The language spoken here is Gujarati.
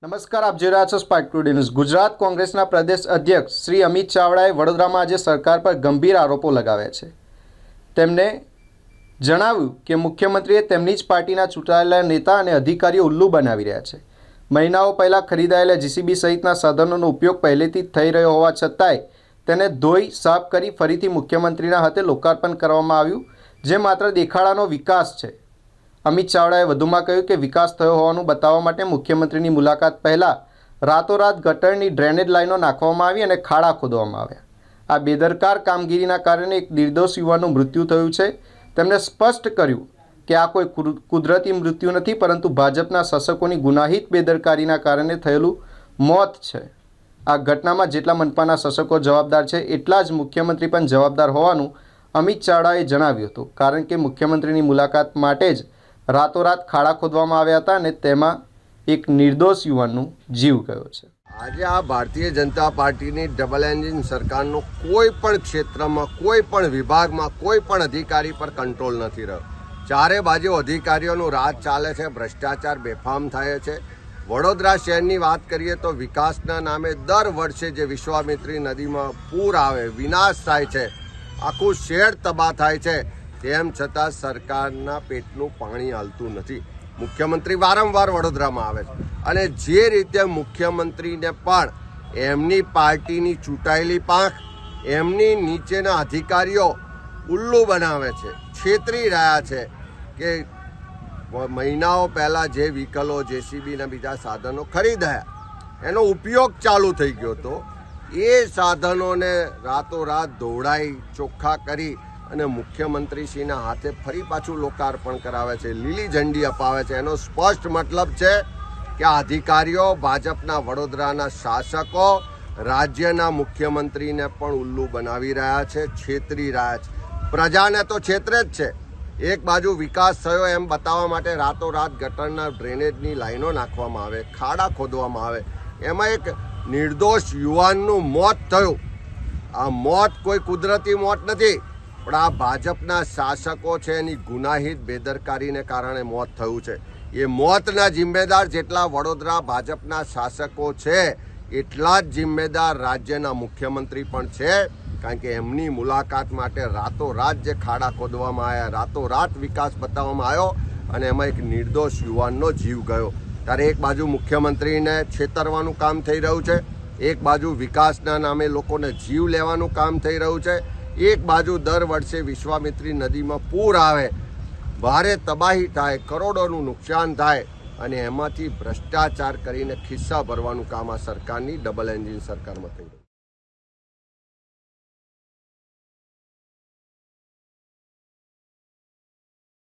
નમસ્કાર, આપ જોઈ રહ્યા છો સ્પાર્ક ટુડે ન્યૂઝ। ગુજરાત કોંગ્રેસના પ્રદેશ અધ્યક્ષ શ્રી અમિત ચાવડાએ વડોદરામાં આજે સરકાર પર ગંભીર આરોપો લગાવ્યા છે। તેમણે જણાવ્યું કે મુખ્યમંત્રીએ તેમની જ પાર્ટીના ચૂંટાયેલા નેતા અને અધિકારીઓ ઉલ્લુ બનાવી રહ્યા છે। મહિનાઓ પહેલાં ખરીદાયેલા જીસીબી સહિતના સાધનોનો ઉપયોગ પહેલેથી જ થઈ રહ્યો હોવા છતાંય તેને ધોઈ સાફ કરી ફરીથી મુખ્યમંત્રીના હાથે લોકાર્પણ કરવામાં આવ્યું, જે માત્ર દેખાડાનો વિકાસ છે। અમિત ચાવડાએ વધુમાં કહ્યું કે વિકાસ થયો હોવાનું બતાવવા માટે મુખ્યમંત્રીની મુલાકાત પહેલાં રાતોરાત ગટરની ડ્રેનેજ લાઈનો નાખવામાં આવી અને ખાડા ખોદવામાં આવ્યા। આ બેદરકાર કામગીરીના કારણે એક નિર્દોષ યુવાનનું મૃત્યુ થયું છે। તેમણે સ્પષ્ટ કર્યું કે આ કોઈ કુદરતી મૃત્યુ નથી, પરંતુ ભાજપના શાસકોની ગુનાહિત બેદરકારીના કારણે થયેલું મોત છે। આ ઘટનામાં જેટલા મનપાના શાસકો જવાબદાર છે, એટલા જ મુખ્યમંત્રી પણ જવાબદાર હોવાનું અમિત ચાવડાએ જણાવ્યું હતું, કારણ કે મુખ્યમંત્રીની મુલાકાત માટે જ રાતોરાત ખાડા ખોદવામાં આવ્યા હતા અને તેમાં એક નિર્દોષ યુવાનનો જીવ ગયો છે। આજે આ ભારતીય જનતા પાર્ટીની ડબલ એન્જિન સરકારનો કોઈ પણ ક્ષેત્રમાં, કોઈ પણ વિભાગમાં, કોઈ પણ અધિકારી પર કંટ્રોલ નથી રહ્યો। ચારે બાજુ અધિકારીઓનું રાજ ચાલે છે, ભ્રષ્ટાચાર બેફામ થાય છે। વડોદરા શહેરની વાત કરીએ તો વિકાસના નામે દર વર્ષે જે વિશ્વામિત્રી નદીમાં પૂર આવે, વિનાશ થાય છે, આખું શહેર તબાહ થાય છે, તેમ છતાં સરકારના પેટનું પાણી હાલતું નથી। મુખ્યમંત્રી વારંવાર વડોદરામાં આવે છે અને જે રીતે મુખ્યમંત્રીને પણ એમની પાર્ટીની ચૂંટાયેલી પાંખ, એમની નીચેના અધિકારીઓ ઉલ્લુ બનાવે છે, છેતરી રહ્યા છે કે મહિનાઓ પહેલાં જે વ્હીકલો, જેસીબીના બીજા સાધનો ખરીદાયા, એનો ઉપયોગ ચાલુ થઈ ગયો હતો, એ સાધનોને રાતોરાત દોડાઈ ચોખ્ખા કરી અને મુખ્યમંત્રીશ્રીના હાથે ફરી પાછું લોકાર્પણ કરાવે છે, લીલી ઝંડી અપાવે છે। એનો સ્પષ્ટ મતલબ છે કે આ અધિકારીઓ, ભાજપના વડોદરાના શાસકો રાજ્યના મુખ્યમંત્રીને પણ ઉલ્લુ બનાવી રહ્યા છે, છેતરી રહ્યા છે। પ્રજાને તો છેતરે જ છે। એક બાજુ વિકાસ થયો એમ બતાવવા માટે રાતોરાત ગટરના ડ્રેનેજની લાઈનો નાખવામાં આવે, ખાડા ખોદવામાં આવે, એમાં એક નિર્દોષ યુવાનનું મોત થયું। આ મોત કોઈ કુદરતી મોત નથી, પણ આ ભાજપના શાસકો છે એની ગુનાહિત બેદરકારીને કારણે મોત થયું છે। એ મોતના જિમ્મેદાર જેટલા વડોદરા ભાજપના શાસકો છે, એટલા જ જિમ્મેદાર રાજ્યના મુખ્યમંત્રી પણ છે, કારણ કે એમની મુલાકાત માટે રાતોરાત જે ખાડા ખોદવામાં આવ્યા, રાતોરાત વિકાસ બતાવવામાં આવ્યો અને એમાં એક નિર્દોષ યુવાનનો જીવ ગયો। ત્યારે એક બાજુ મુખ્યમંત્રીને છેતરવાનું કામ થઈ રહ્યું છે, એક બાજુ વિકાસના નામે લોકોને જીવ લેવાનું કામ થઈ રહ્યું છે, એક બાજુ દર વર્ષે વિશ્વામિત્રી નદીમાં પૂર આવે, ભારે તબાહી થાય, કરોડોનું નુકસાન થાય અને એમાંથી ભ્રષ્ટાચાર કરીને ખિસ્સા ભરવાનું કામ આ સરકારની ડબલ એન્જિન સરકારમાં થઈ રહ્યું છે।